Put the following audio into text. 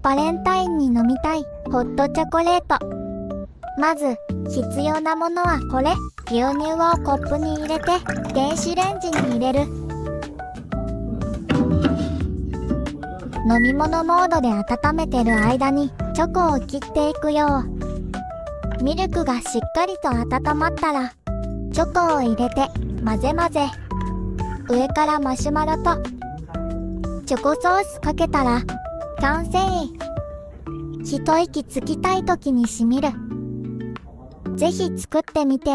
バレンタインに飲みたいホットチョコレート。まず必要なものはこれ。牛乳をコップに入れて電子レンジに入れる。飲み物モードで温めてる間にチョコを切っていくよ。ミルクがしっかりと温まったらチョコを入れて混ぜ混ぜ。上からマシュマロとチョコソースかけたら完成。一息つきたい時にしみる。ぜひ作ってみて。